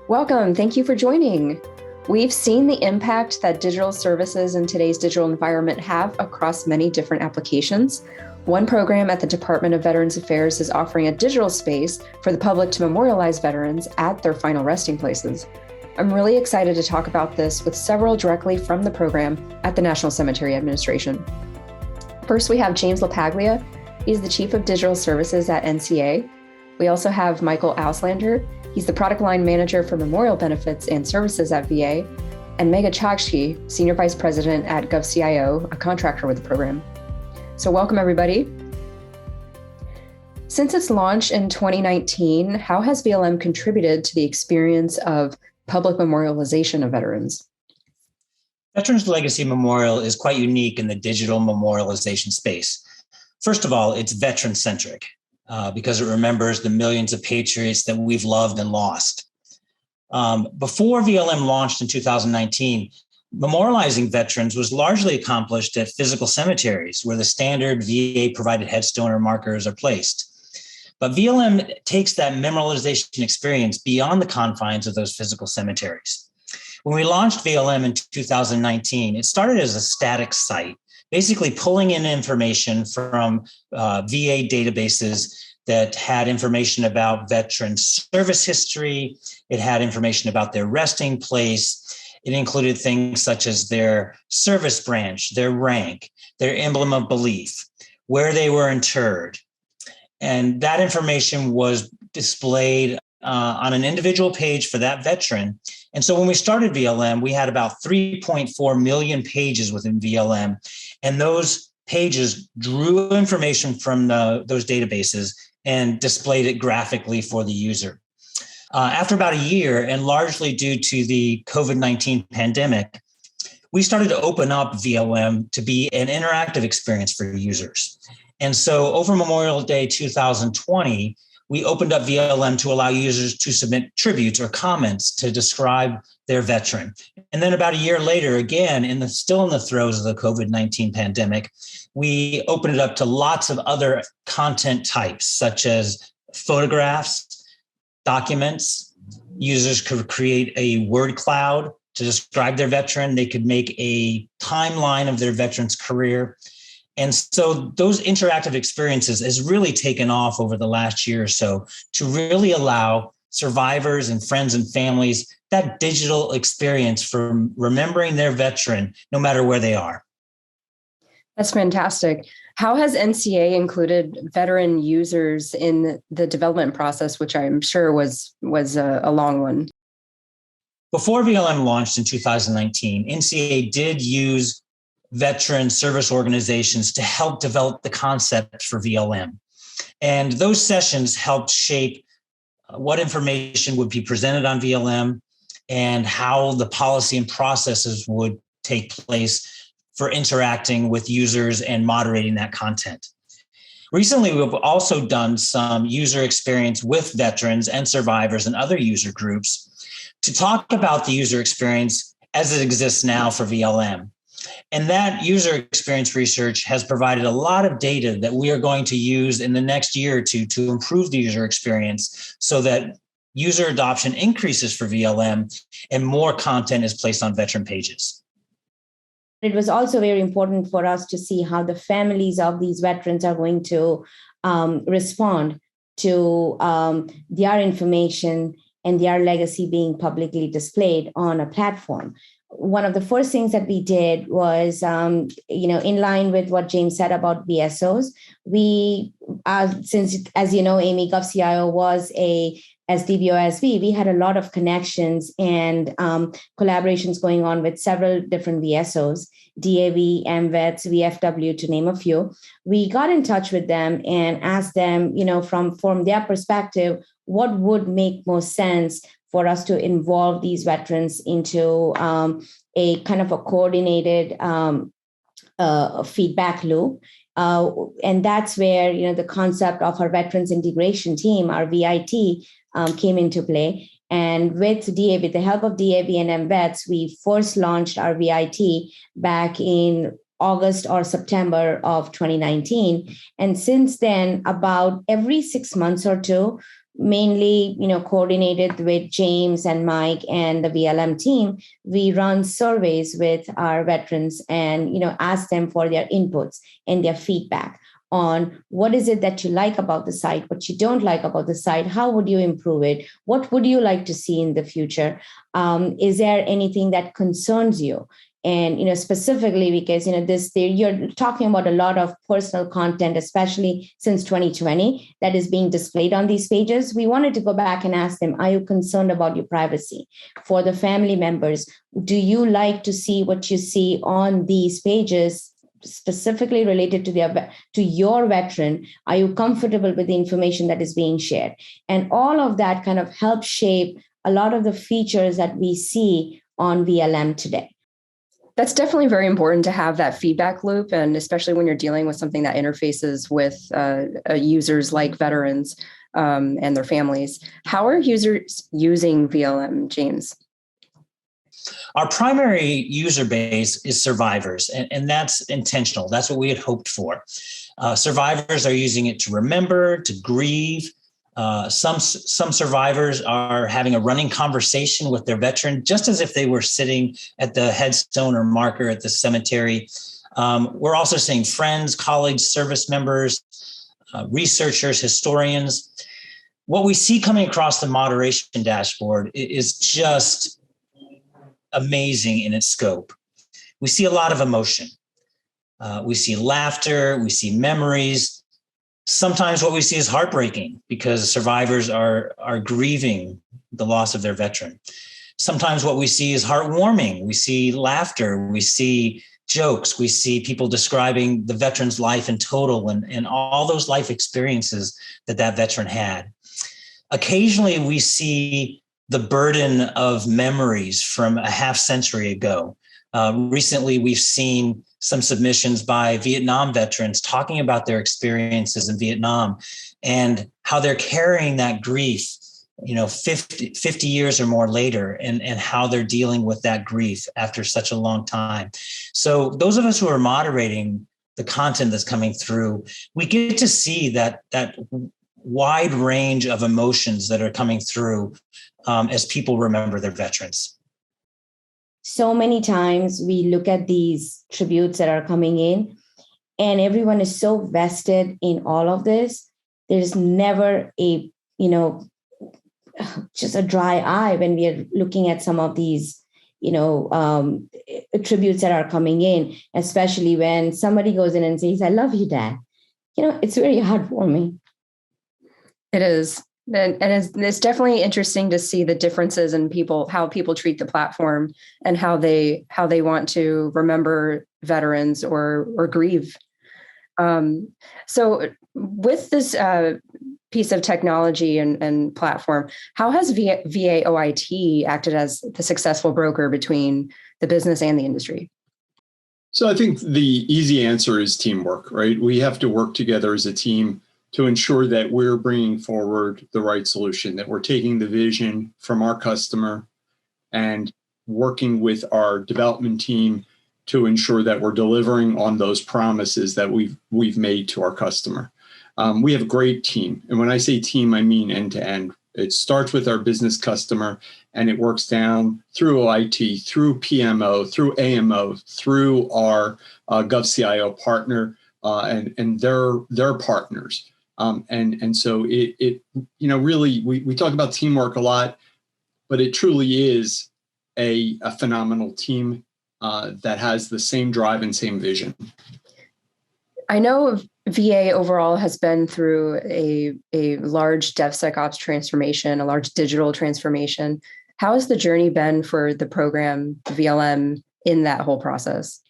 Welcome. Thank you for joining. We've seen the impact that digital services in today's digital environment have across many different applications. One program at the Department of Veterans Affairs is offering a digital space for the public to memorialize veterans at their final resting places. I'm really excited to talk about this with several directly from the program at the National Cemetery Administration. First, we have James LaPaglia. He's the Chief of Digital Services at NCA. We also have Michael Ouslander. He's the Product Line Manager for Memorial Benefits and Services at VA, and Megha Chokshi, Senior Vice President at GovCIO, a contractor with the program. So welcome, everybody. Since its launch in 2019, how has VLM contributed to the experience of public memorialization of veterans? Veterans Legacy Memorial is quite unique in the digital memorialization space. First of all, it's veteran-centric. Because it remembers the millions of patriots that we've loved and lost. Before VLM launched in 2019, memorializing veterans was largely accomplished at physical cemeteries where the standard VA-provided headstone or markers are placed. But VLM takes that memorialization experience beyond the confines of those physical cemeteries. When we launched VLM in 2019, it started as a static site, basically pulling in information from VA databases that had information about veterans' service history. It had information about their resting place. It included things such as their service branch, their rank, their emblem of belief, where they were interred. And that information was displayed on an individual page for that veteran. And so when we started VLM, we had about 3.4 million pages within VLM. And those pages drew information from those databases and displayed it graphically for the user. After about a year, and largely due to the COVID-19 pandemic, we started to open up VLM to be an interactive experience for users. And so over Memorial Day 2020, we opened up VLM to allow users to submit tributes or comments to describe their veteran. And then about a year later, again, still in the throes of the COVID-19 pandemic, we opened it up to lots of other content types, such as photographs, documents. Users could create a word cloud to describe their veteran. They could make a timeline of their veteran's career. And so those interactive experiences has really taken off over the last year or so to really allow survivors and friends and families that digital experience from remembering their veteran, no matter where they are. That's fantastic. How has NCA included veteran users in the development process, which I'm sure was a long one? Before VLM launched in 2019, NCA did use veteran service organizations to help develop the concept for VLM. And those sessions helped shape what information would be presented on VLM and how the policy and processes would take place for interacting with users and moderating that content. Recently, we've also done some user experience with veterans and survivors and other user groups to talk about the user experience as it exists now for VLM. And that user experience research has provided a lot of data that we are going to use in the next year or two to improve the user experience so that user adoption increases for VLM and more content is placed on veteran pages. It was also very important for us to see how the families of these veterans are going to respond to their information and their legacy being publicly displayed on a platform. One of the first things that we did was, in line with what James said about VSOs, we, since, as you know, Amy, GovCIO was a SDVOSV, we had a lot of connections and collaborations going on with several different VSOs, DAV, MVETS, VFW, to name a few. We got in touch with them and asked them, from their perspective, what would make most sense for us to involve these veterans into a kind of a coordinated feedback loop. And that's where, the concept of our veterans integration team, our VIT, came into play. And with the help of DAV and MVETS, we first launched our VIT back in August or September of 2019. And since then, about every 6 months or two, mainly, coordinated with James and Mike and the VLM team, we run surveys with our veterans and, ask them for their inputs and their feedback on what is it that you like about the site, what you don't like about the site, how would you improve it, what would you like to see in the future, is there anything that concerns you? And specifically because you're talking about a lot of personal content, especially since 2020, that is being displayed on these pages. We wanted to go back and ask them, are you concerned about your privacy? For the family members, do you like to see what you see on these pages specifically related to your veteran? Are you comfortable with the information that is being shared? And all of that kind of helps shape a lot of the features that we see on VLM today. That's definitely very important to have that feedback loop, and especially when you're dealing with something that interfaces with users like veterans and their families. How are users using VLM, James? Our primary user base is survivors, and that's intentional. That's what we had hoped for. Survivors are using it to remember, to grieve. Some survivors are having a running conversation with their veteran, just as if they were sitting at the headstone or marker at the cemetery. We're also seeing friends, colleagues, service members, researchers, historians. What we see coming across the moderation dashboard is just amazing in its scope. We see a lot of emotion. We see laughter, we see memories. Sometimes what we see is heartbreaking because survivors are grieving the loss of their veteran. Sometimes what we see is heartwarming. We see laughter, we see jokes, we see people describing the veteran's life in total and all those life experiences that veteran had. Occasionally we see the burden of memories from a half century ago. Recently, we've seen some submissions by Vietnam veterans talking about their experiences in Vietnam and how they're carrying that grief, 50 years or more later, and how they're dealing with that grief after such a long time. So those of us who are moderating the content that's coming through, we get to see that wide range of emotions that are coming through as people remember their veterans. So many times we look at these tributes that are coming in and everyone is so vested in all of this. There's never just a dry eye when we are looking at some of these, tributes that are coming in, especially when somebody goes in and says, I love you, Dad. It's very heartwarming. It is. And it's definitely interesting to see the differences in how people treat the platform and how they want to remember veterans or grieve. So with this piece of technology and platform, how has VAOIT acted as the successful broker between the business and the industry? So I think the easy answer is teamwork, right? We have to work together as a team to ensure that we're bringing forward the right solution, that we're taking the vision from our customer and working with our development team to ensure that we're delivering on those promises that we've made to our customer. We have a great team. And when I say team, I mean end to end. It starts with our business customer and it works down through OIT, through PMO, through AMO, through our GovCIO partner and their partners. And so it really, we talk about teamwork a lot, but it truly is a phenomenal team that has the same drive and same vision. I know VA overall has been through a large DevSecOps transformation, a large digital transformation. How has the journey been for the program, VLM, in that whole process?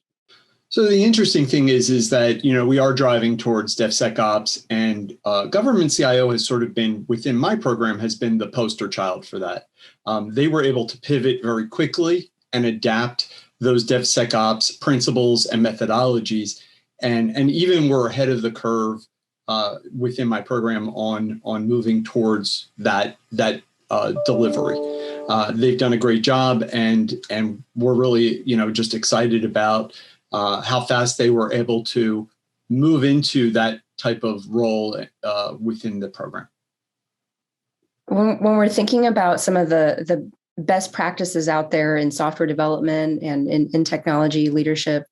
So the interesting thing is that, we are driving towards DevSecOps, and Government CIO has sort of been, within my program, has been the poster child for that. They were able to pivot very quickly and adapt those DevSecOps principles and methodologies, and even were ahead of the curve within my program on moving towards that delivery. They've done a great job, and we're really, just excited about how fast they were able to move into that type of role within the program. When we're thinking about some of the best practices out there in software development and in technology leadership,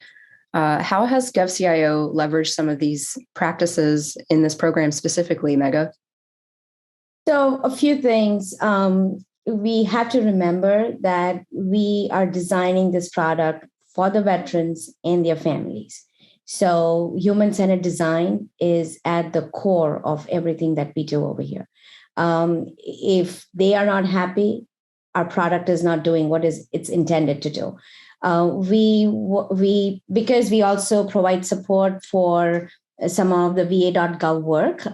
how has GovCIO leveraged some of these practices in this program specifically, Megha? So a few things. We have to remember that we are designing this product for the veterans and their families. So human-centered design is at the core of everything that we do over here. If they are not happy, our product is not doing what it's intended to do. Because we also provide support for some of the VA.gov work,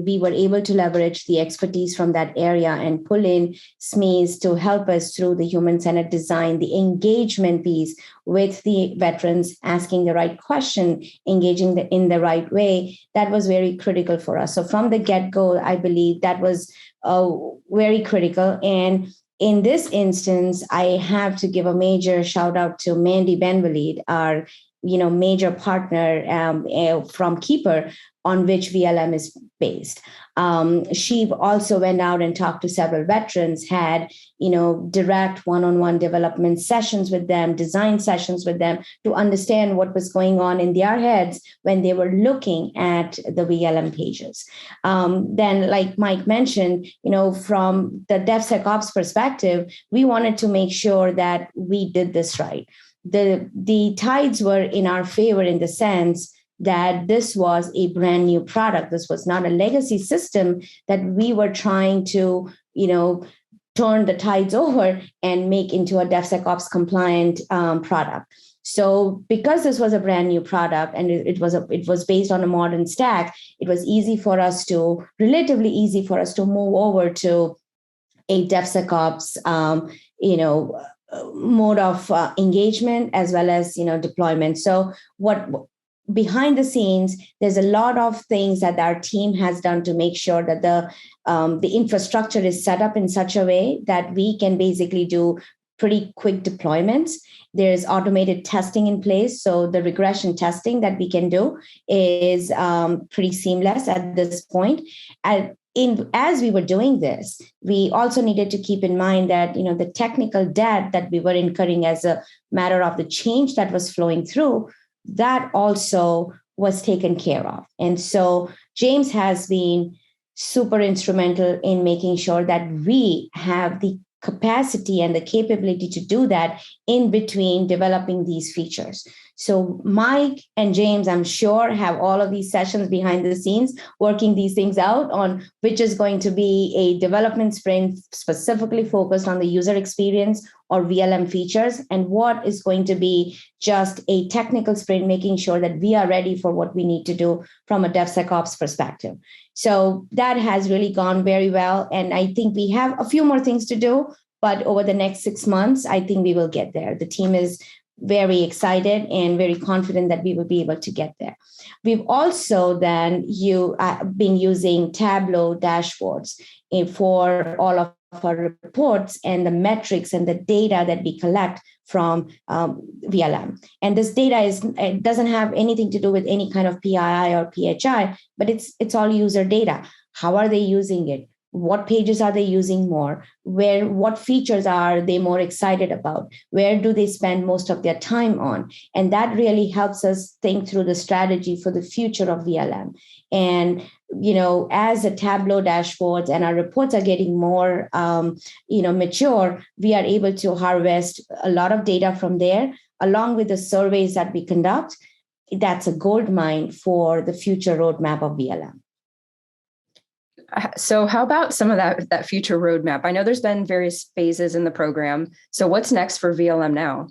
we were able to leverage the expertise from that area and pull in SMEs to help us through the human-centered design, the engagement piece with the veterans, asking the right question, engaging in the right way. That was very critical for us. So from the get-go, I believe that was very critical. And in this instance, I have to give a major shout out to Mandy Benvalid, our major partner from Keeper, on which VLM is based. She also went out and talked to several veterans, had direct one-on-one development sessions with them, design sessions with them, to understand what was going on in their heads when they were looking at the VLM pages. Then, like Mike mentioned, from the DevSecOps perspective, we wanted to make sure that we did this right. The tides were in our favor in the sense that this was a brand new product. This was not a legacy system that we were trying to, turn the tides over and make into a DevSecOps compliant product. So because this was a brand new product and it was based on a modern stack, it was relatively easy for us to move over to a DevSecOps, mode of engagement as well as deployment. So behind the scenes, there's a lot of things that our team has done to make sure that the infrastructure is set up in such a way that we can basically do pretty quick deployments. There's automated testing in place, so the regression testing that we can do is pretty seamless at this point. As we were doing this, we also needed to keep in mind that the technical debt that we were incurring as a matter of the change that was flowing through, that also was taken care of. And so James has been super instrumental in making sure that we have the capacity and the capability to do that in between developing these features. So Mike and James, I'm sure, have all of these sessions behind the scenes working these things out on which is going to be a development sprint specifically focused on the user experience or VLM features, and what is going to be just a technical sprint, making sure that we are ready for what we need to do from a DevSecOps perspective. So that has really gone very well. And I think we have a few more things to do, but over the next 6 months, I think we will get there. The team is very excited and very confident that we will be able to get there. We've also then been using Tableau dashboards for all of our reports and the metrics and the data that we collect from VLM. And this data it doesn't have anything to do with any kind of PII or PHI, but it's all user data. How are they using it? What pages are they using more? What features are they more excited about? Where do they spend most of their time on? And that really helps us think through the strategy for the future of VLM. And, as the Tableau dashboards and our reports are getting more, mature, we are able to harvest a lot of data from there, along with the surveys that we conduct. That's a gold mine for the future roadmap of VLM. So how about some of that future roadmap? I know there's been various phases in the program. So what's next for VLM now?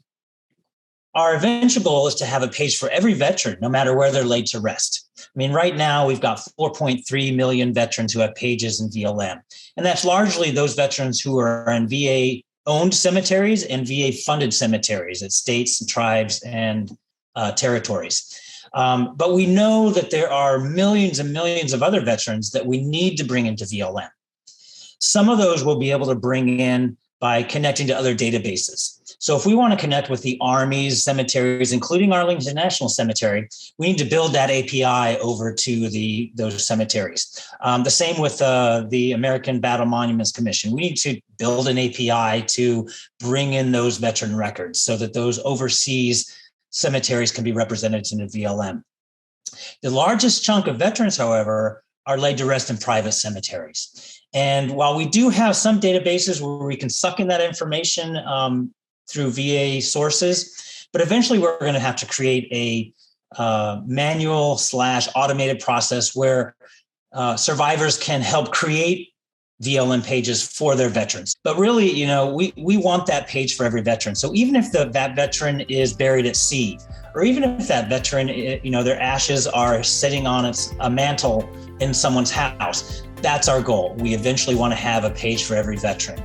Our eventual goal is to have a page for every veteran, no matter where they're laid to rest. Right now we've got 4.3 million veterans who have pages in VLM. And that's largely those veterans who are in VA-owned cemeteries and VA-funded cemeteries at states and tribes and territories. But we know that there are millions and millions of other veterans that we need to bring into VLM. Some of those we'll be able to bring in by connecting to other databases. So if we want to connect with the Army's cemeteries, including Arlington National Cemetery, we need to build that API over to those cemeteries. The same with the American Battle Monuments Commission. We need to build an API to bring in those veteran records so that those overseas cemeteries can be represented in the VLM. The largest chunk of veterans, however, are laid to rest in private cemeteries. And while we do have some databases where we can suck in that information through VA sources, but eventually we're going to have to create a manual/automated process where survivors can help create VLM pages for their veterans. But really, we want that page for every veteran. So even if that veteran is buried at sea, or even if that veteran, their ashes are sitting on a mantle in someone's house, that's our goal. We eventually want to have a page for every veteran.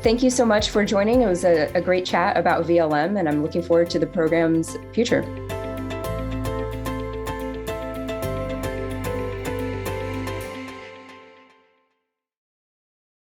Thank you so much for joining. It was a great chat about VLM, and I'm looking forward to the program's future.